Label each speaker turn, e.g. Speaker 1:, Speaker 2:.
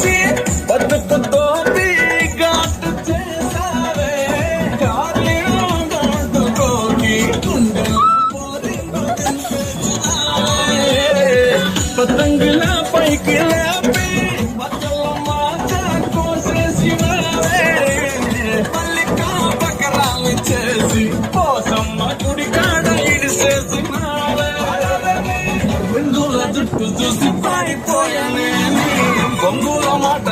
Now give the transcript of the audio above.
Speaker 1: చేసి బతుకుతో ఘాటు చేసావే కార్యంకోటి పతంగుల పైకి లేపి బతుల మాట కోసేసినావే మల్లికా బకరాలు చేసి పోసమ్మ గుడి కాడ ఇడిసేసినావే బొంగుల జుట్టు చూసి పారిపోయానే బొంగుల మాట